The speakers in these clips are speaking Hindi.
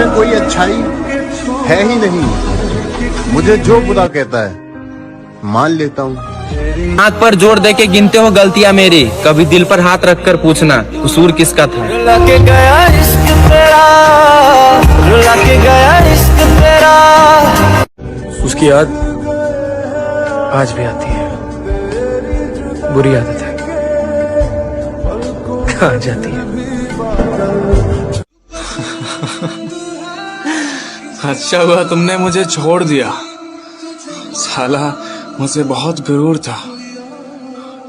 में कोई अच्छाई है ही नहीं। मुझे जो बुरा कहता है मान लेता हूँ। आंख पर जोर दे के गिनते हो गलतियां मेरी, कभी दिल पर हाथ रख कर पूछना कसूर किसका था। रुला के गया इश्क तेरा, रुला के गया इश्क तेरा। उसकी याद आज भी आती है, बुरी आदत है, कहाँ जाती है। अच्छा हुआ तुमने मुझे छोड़ दिया, साला मुझे बहुत गुरूर था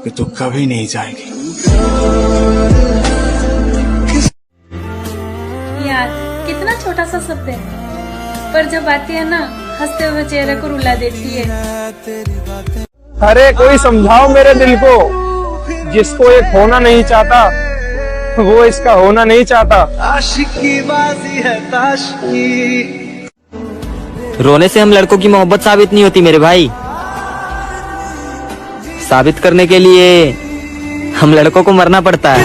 कि तू कभी नहीं जाएगी। यार कितना छोटा सा शब्द है, पर जब आती है ना हंसते हुए चेहरे को रुला देती है। अरे कोई समझाओ मेरे दिल को, जिसको ये खोना नहीं चाहता वो इसका होना नहीं चाहता। आशिकी बाजी है ताशकी। रोने से हम लड़कों की मोहब्बत साबित नहीं होती मेरे भाई, साबित करने के लिए हम लड़कों को मरना पड़ता है।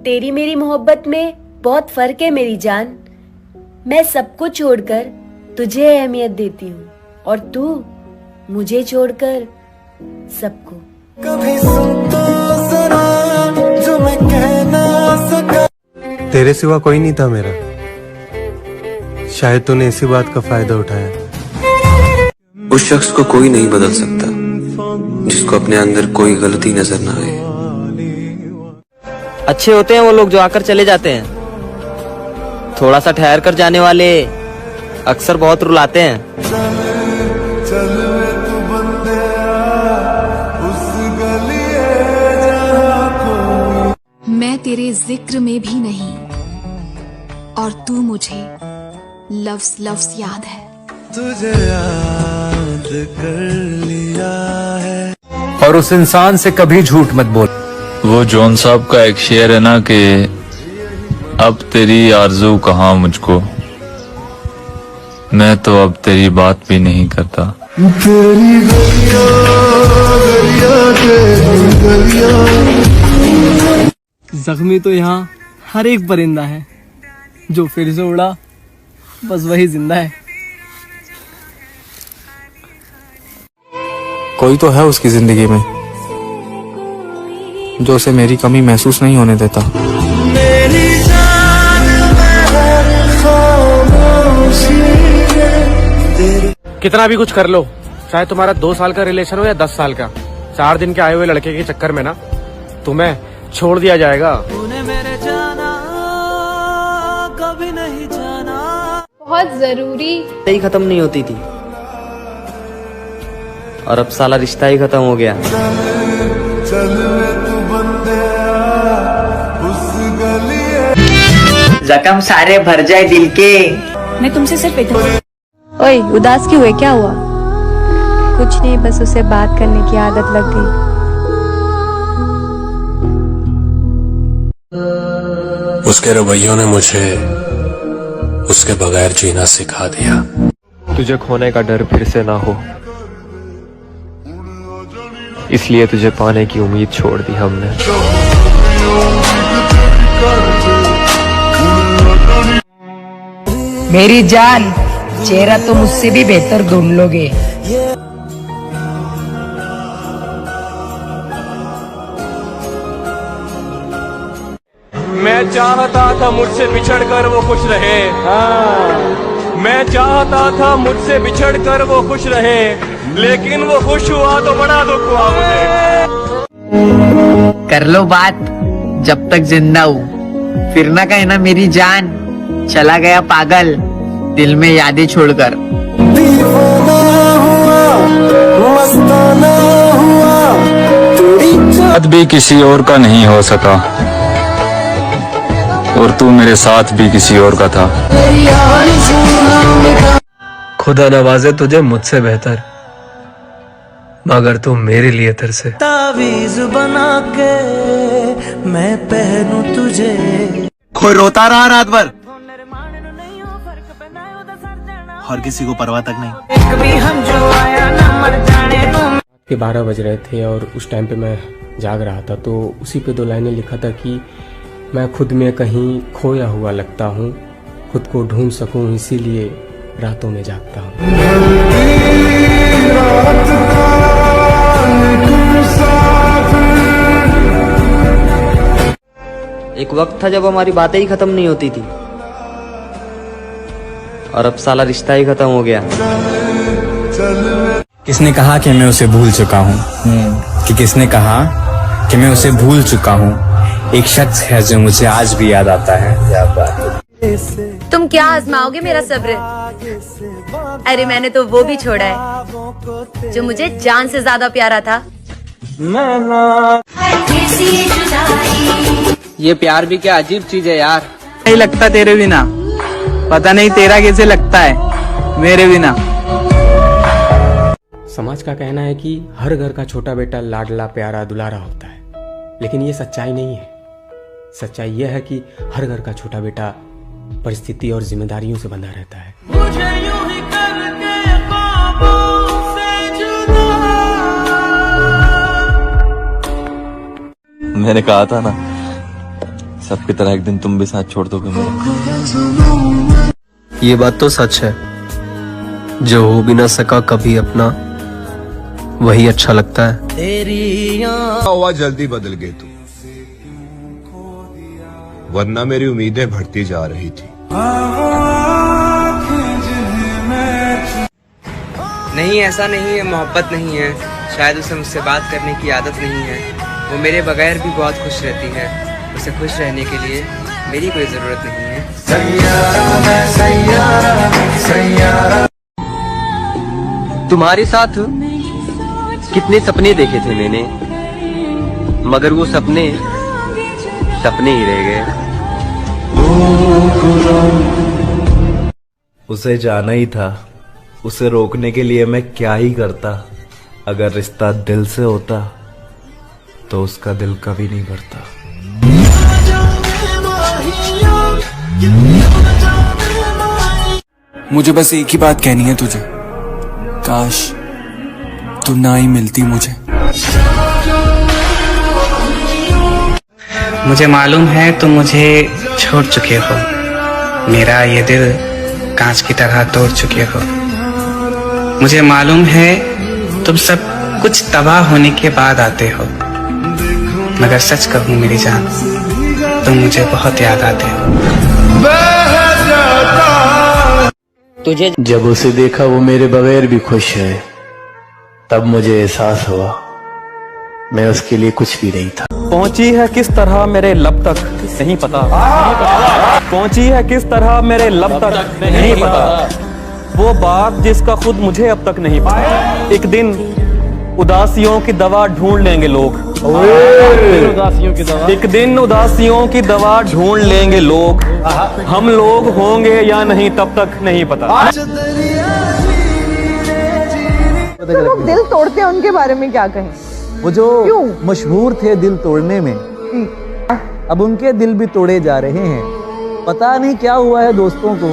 तेरी मेरी मोहब्बत में बहुत फर्क है मेरी जान। मैं सबको छोड़कर तुझे अहमियत देती हूँ और तू मुझे छोड़कर सबको। कभी सुन तो जरा जो मैं कह ना सका। तेरे सिवा कोई नहीं था मेरा, शायद तूने इसी बात का फायदा उठाया। उस शख्स को कोई नहीं बदल सकता जिसको अपने अंदर कोई गलती नजर ना आए। अच्छे होते हैं वो लोग जो आकर चले जाते हैं, थोड़ा सा ठहर कर जाने वाले अक्सर बहुत रुलाते हैं। मैं तेरे जिक्र में भी नहीं और तू मुझे लफ्ज लफ्ज याद है। तुझे याद कर लिया है। और उस इंसान से कभी झूठ मत बोल। वो जॉन साहब का एक शेर है ना कि अब तेरी आरज़ू कहाँ मुझको, मैं तो अब तेरी बात भी नहीं करता। तेरी गलियां तेरी गलियां। जख्मी तो यहाँ हर एक परिंदा है, जो फिर से उड़ा बस वही जिंदा है। कोई तो है उसकी जिंदगी में जो उसे मेरी कमी महसूस नहीं होने देता। मेरी जान में खामोशी है। कितना भी कुछ कर लो, चाहे तुम्हारा 2 साल का रिलेशन हो या 10 साल का, 4 दिन के आए हुए लड़के के चक्कर में ना तुम्हें छोड़ दिया जाएगा। तूने मेरे जाना कभी नहीं जाना। बहुत जरूरी ही खत्म नहीं होती थी और अब साला रिश्ता ही खत्म हो गया। जख्म सारे भर जाए दिल के। मैं तुमसे सिर्फ इतना। ओए उदास क्यों हुए, क्या हुआ? कुछ नहीं, बस उसे बात करने की आदत लग गई। उसके रवैयों ने मुझे उसके बगैर जीना सिखा दिया। तुझे खोने का डर फिर से ना हो, इसलिए तुझे पाने की उम्मीद छोड़ दी हमने। मेरी जान, चेहरा तो मुझसे भी बेहतर ढूंढ लोगे। मैं चाहता था मुझसे बिछड़कर वो खुश रहे। मैं चाहता था मुझसे बिछड़कर वो खुश रहे, लेकिन वो खुश हुआ तो बड़ा दुख हुआ मुझे। कर लो बात जब तक जिंदा हूँ, फिर ना कहना मेरी जान चला गया पागल दिल में यादें छोड़कर। दीवाना हुआ, मस्ताना हुआ, साथ भी किसी और का नहीं हो सका और तू मेरे साथ भी किसी और का था। खुदा नवाजे तुझे मुझसे बेहतर, मगर तू मेरे लिए तरसे। तावीज बना के मैं पहनूं तुझे। कोई रोता रहा रात भर और किसी को परवाह तक नहीं। कि 12 बज रहे थे और उस टाइम पे मैं जाग रहा था तो उसी पे 2 लाइनें लिखा था कि मैं खुद में कहीं खोया हुआ लगता हूँ, खुद को ढूंढ सकूं इसीलिए रातों में जागता हूँ। एक वक्त था जब हमारी बातें ही खत्म नहीं होती थी, और अब साला रिश्ता ही खत्म हो गया। किसने कहा कि मैं उसे भूल चुका हूँ? कि किसने कहा कि मैं उसे भूल चुका हूँ? एक शख्स है जो मुझे आज भी याद आता है। क्या बात है। तुम क्या आजमाओगे मेरा सब्र? अरे मैंने तो वो भी छोड़ा है जो मुझे जान से ज्यादा प्यारा था। ये प्यार भी क्या अजीब चीज है यार। नहीं लगता तेरे बिना, पता नहीं तेरा कैसे लगता है मेरे बिना। समाज का कहना है कि हर घर का छोटा बेटा लाडला प्यारा दुलारा होता है, लेकिन ये सच्चाई नहीं है। सच्चाई यह है कि हर घर का छोटा बेटा परिस्थिति और जिम्मेदारियों से बंधा रहता है। मैंने कहा था ना, सबकी तरह एक दिन तुम भी साथ छोड़ दोगे मेरा। ये बात तो सच है, जो हो भी ना सका कभी अपना, वही अच्छा लगता है। हुआ जल्दी बदल गए तू, वरना मेरी उम्मीदें बढ़ती जा रही थी। नहीं, ऐसा नहीं है, मोहब्बत नहीं है। शायद उसे मुझसे बात करने की आदत नहीं है। वो मेरे बगैर भी बहुत खुश रहती है। उसे खुश रहने के लिए मेरी कोई जरूरत नहीं है। तुम्हारे साथ कितने सपने देखे थे मैंने, मगर वो सपने सपने ही रह गए। उसे जाना ही था, उसे रोकने के लिए मैं क्या ही करता। अगर रिश्ता दिल से होता तो उसका दिल कभी नहीं भरता। मुझे बस एक ही बात कहनी है तुझे, काश तू ना ही मिलती मुझे। मुझे मालूम है तुम मुझे छोड़ चुके हो, मेरा ये दिल कांच की तरह तोड़ चुके हो। मुझे मालूम है तुम सब कुछ तबाह होने के बाद आते हो, मगर सच कहूँ मेरी जान, तुम मुझे बहुत याद आते हो। तुझे जब उसे देखा वो मेरे बगैर भी खुश है, तब मुझे एहसास हुआ मैं उसके लिए कुछ भी नहीं था। पहुंची है किस तरह मेरे लब तक नहीं पता, पहुंची है किस तरह मेरे लब तक नहीं पता, वो बात जिसका खुद मुझे अब तक नहीं पता। एक दिन उदासियों की दवा ढूंढ लेंगे लोग, एक दिन उदासियों की दवा ढूंढ लेंगे लोग, हम लोग होंगे या नहीं तब तक नहीं पता। तो लोग दिल तोड़ते हैं, उनके बारे में क्या कहें? वो जो मशहूर थे दिल तोड़ने में, अब उनके दिल भी तोड़े जा रहे हैं। पता नहीं क्या हुआ है दोस्तों को,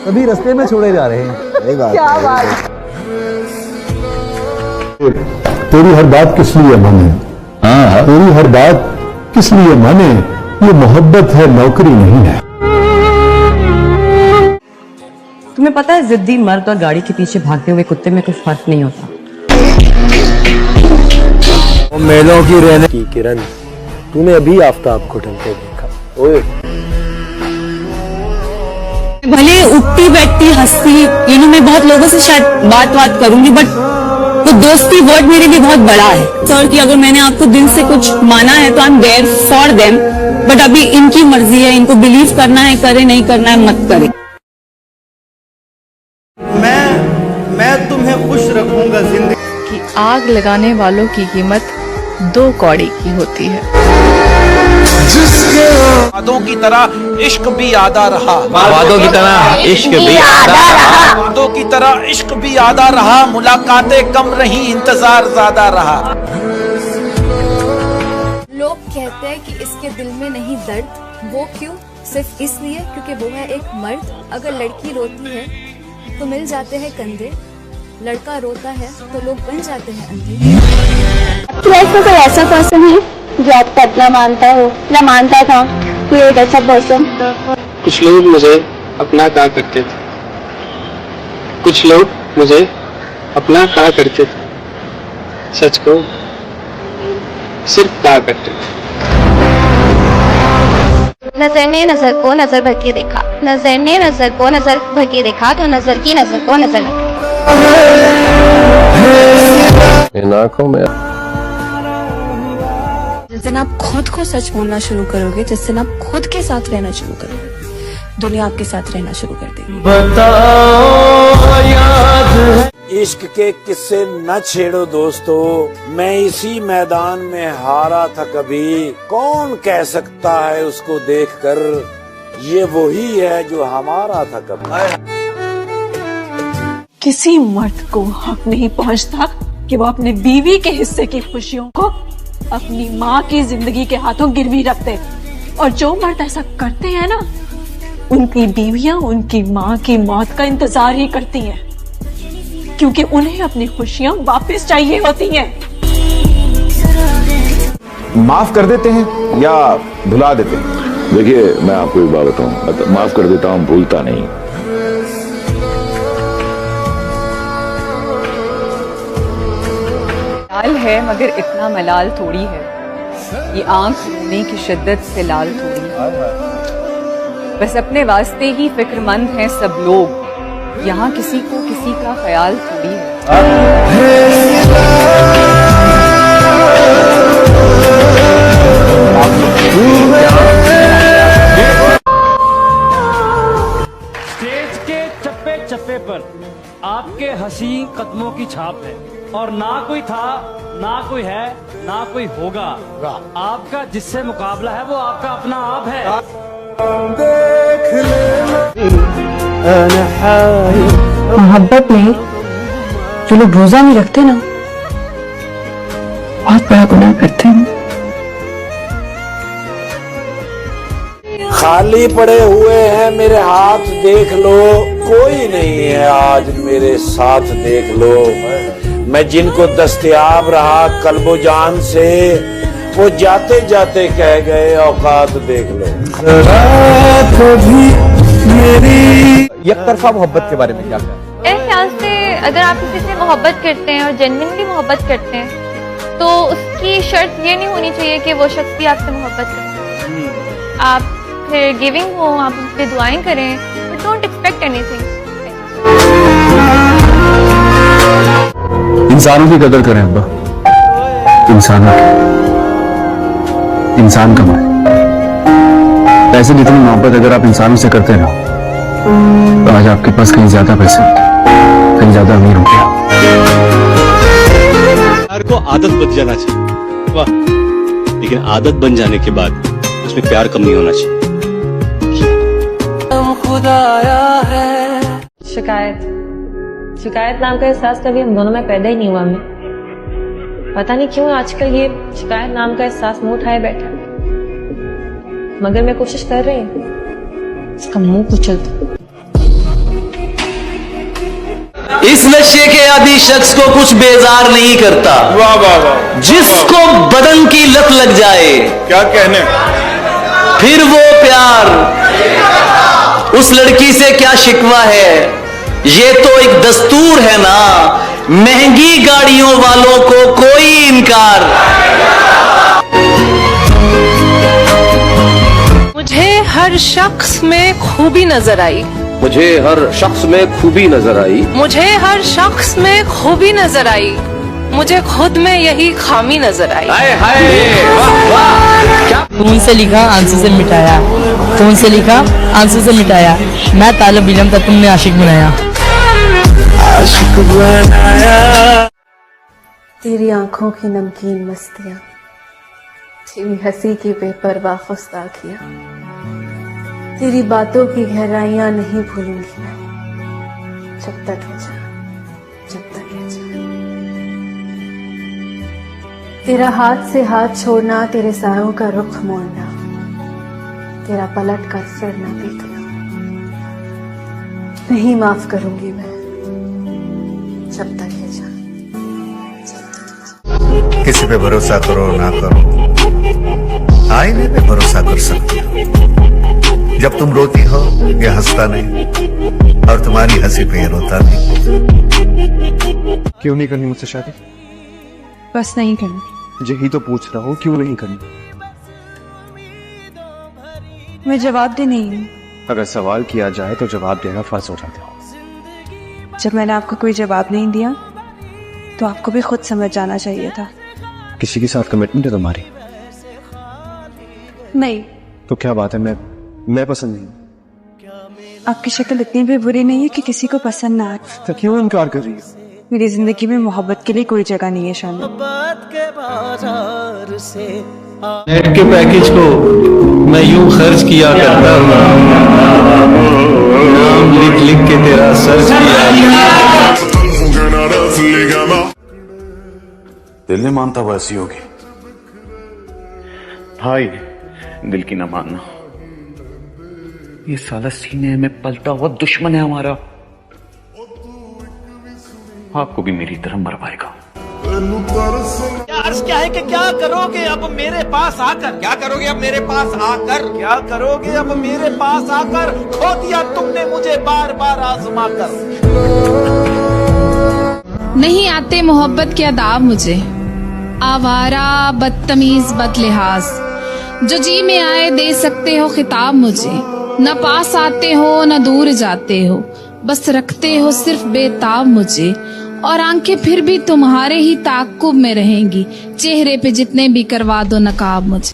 कभी रास्ते में छोड़े जा रहे हैं। क्या बात। तेरी हर बात किस लिए माने? तेरी हर बात किस लिए माने? ये मोहब्बत है, नौकरी नहीं है। तुम्हें पता है जिद्दी मर्द और गाड़ी के पीछे भागते हुए कुत्ते में कुछ फर्क नहीं होता। मेलों की रहने की किरण, तूने अभी आफताब को ढलते देखा। ओए भले उठती बैठती हंसती, मैं बहुत लोगों से शायद बात करूंगी, बट तो दोस्ती वर्ड मेरे लिए बहुत बड़ा है सर। कि अगर मैंने आपको दिल से कुछ माना है तो I am there for them, but अभी इनकी मर्जी है, इनको बिलीव करना है करे, नहीं करना है मत करे। मैं तुम्हें खुश रखूंगा जिंदगी कि आग लगाने वालों की कीमत 2 कौड़ी की होती है। वादों की तरह इश्क भी आधा रहा, वादों की तरह इश्क भी आधा रहा, वादों की तरह इश्क भी आधा रहा, मुलाकातें कम रही, इंतजार ज्यादा रहा। लोग कहते हैं कि इसके दिल में नहीं दर्द, वो क्यों? सिर्फ इसलिए क्योंकि वो है एक मर्द। अगर लड़की रोती है तो मिल जाते हैं कंधे, लड़का रोता है तो लोग बन जाते हैं अंधे। आपकी लाइफ में कोई ऐसा पर्सन है जो आपका अपना मानता हो या मानता था? कोई एक ऐसा पर्सन? कुछ लोग मुझे अपना कहा करते थे, कुछ लोग मुझे अपना कहा करते थे, सच को सिर्फ कहा करते थे। नजर ने नजर को नजर भर के देखा, नजर ने नजर को नजर भर के देखा तो नजर की नजर को नजर लगी। इन आंखों में जिस दिन आप खुद को सच बोलना शुरू करोगे, जिस दिन आप खुद के साथ रहना शुरू करोगे, दुनिया आपके साथ रहना शुरू कर देगी। इश्क के किस्से न छेड़ो दोस्तों, मैं इसी मैदान में हारा था कभी। कौन कह सकता है उसको देखकर ये वही है जो हमारा था कभी। किसी मर्द को हक नहीं पहुंचता कि वो अपने बीवी के हिस्से की खुशियों को अपनी माँ की जिंदगी के हाथों गिरवी रख दे। और जो मर्द ऐसा करते हैं ना, उनकी बीवियां उनकी माँ की मौत का इंतजार ही करती हैं, क्योंकि उन्हें अपनी खुशियां वापस चाहिए होती हैं। माफ कर देते हैं या भुला देते हैं? देखिए, मैं आपको एक बात बताऊं, माफ कर देता हूं, भूलता नहीं। लाल है मगर इतना मलाल थोड़ी है, ये आंख रोने की शिद्दत से लाल थोड़ी है। बस अपने वास्ते ही फिक्रमंद हैं सब लोग, यहाँ किसी को किसी का ख्याल थोड़ी है। स्टेज के चप्पे चप्पे पर आपके हसीन कदमों की छाप है, और ना कोई था, ना कोई है, ना कोई होगा। आपका जिससे मुकाबला है वो आपका अपना आप है। मोहब्बत में जो लोग रोजा नहीं रखते ना, बहुत बड़ा गुनाह करते हैं। खाली पड़े हुए हैं मेरे हाथ देख लो, कोई नहीं है आज मेरे साथ देख लो। मैं जिनको दस्तयाब रहा कल्बो जान से, वो जाते जाते कह गए औकात देख लो। एक तरफा मोहब्बत के बारे में क्या कहना? इस ख्याल से अगर आप किसी से मोहब्बत करते हैं और जेन्युइनली मोहब्बत करते हैं, तो उसकी शर्त ये नहीं होनी चाहिए कि वो शख्स भी आपसे मोहब्बत करे। आप फिर गिविंग हो, आप उनसे दुआएं करें, बट डोंट एक्सपेक्ट एनीथिंग। इंसानों की कदर करें अब्बा, इंसानों की, इंसान कमाए। पैसे जितनी मोहब्बत अगर आप इंसानों से करते ना, तो आज आपके पास कहीं ज्यादा पैसे होते, कहीं ज्यादा अमीर हो गया। प्यार को आदत बन जाना चाहिए, वाह, लेकिन आदत बन जाने के बाद उसमें प्यार कम नहीं होना चाहिए। शिकायत नाम का एहसास कभी हम दोनों में पैदा ही नहीं हुआ। हमें पता नहीं क्यों आजकल ये शिकायत नाम का एहसास मुंह उठाए बैठा, मगर मैं कोशिश कर रही हूँ इसका मुंह कुचल दूं। इस नशे के आदि शख्स को कुछ बेजार नहीं करता। वाह वाह वाह। जिसको बदन की लत लग जाए, क्या कहने, फिर वो प्यार, उस लड़की से क्या शिकवा है, ये तो एक दस्तूर है ना। महंगी गाड़ियों वालों को कोई इनकार। मुझे हर शख्स में खूबी नजर आई, मुझे हर शख्स में खूबी नजर आई, मुझे हर शख्स में खूबी नजर आई, मुझे खुद में यही खामी नजर आई। हाय हाय, वाह वाह। खून से लिखा आंसू से मिटाया, खून से लिखा आंसू से मिटाया, मैं तालिब इल्म था तुमने आशिक बनाया। आशिक बनाया। तेरी आंखों की नमकीन मस्तियां, तेरी हंसी की बेपरवाह गुस्ताखियां, तेरी बातों की गहराइयां नहीं भूलूंगी मैं, जब तक है जान, जब तक है जान। तेरा हाथ से हाथ छोड़ना, तेरे सायों का रुख मोड़ना, तेरा पलट कर फिर न देखना, नहीं माफ करूंगी मैं, जब तक है जान। किसी पे भरोसा करो ना करो, आईने पे भरोसा कर सकते हो। जब तुम रोती हो ये हंसता नहीं, और तुम्हारी हंसी पे ये रोता नहीं। क्यों नहीं करनी मुझसे शादी? बस नहीं करनी। यही तो पूछ रहा हूँ, क्यों नहीं करनी? मैं जवाब दे नहीं हूँ। अगर सवाल किया जाए तो जवाब देना फर्ज हो जाता है। जब मैंने आपको कोई जवाब नहीं दिया तो आपको भी खुद समझ जाना चाहिए था। किसी के साथ कमिटमेंट है तुम्हारी? नहीं। तो क्या बात है, मैं पसंद नहीं? आपकी शक्ल इतनी भी बुरी नहीं है कि किसी को पसंद ना आए। तो क्यों इनकार कर रही हो? मेरी जिंदगी में मोहब्बत के लिए कोई जगह नहीं है शामिल। नेट के पैकेज को मैं यूं खर्च किया करता हूँ, नाम लिख लिख के तेरा सर्च किया। दिल नहीं मानता वो ऐसी होगी। भाई दिल की ना मानना, ये साला सीने में पलता हुआ दुश्मन है हमारा, आपको भी मेरी तरह मरवाएगा। अर्ज क्या है कि क्या करोगे अब मेरे पास आकर, क्या करोगे अब मेरे पास आकर, क्या करोगे अब मेरे पास आकर, खो दिया तुमने मुझे बार बार आजमा कर। नहीं आते मोहब्बत के अदाब मुझे, आवारा बदतमीज बदलिहाज, जो जी में आए दे सकते हो खिताब मुझे, न पास आते हो न दूर जाते हो, बस रखते हो सिर्फ बेताब मुझे, और आंखें फिर भी तुम्हारे ही ताक़ुब में रहेंगी, चेहरे पे जितने भी करवा दो नकाब मुझे।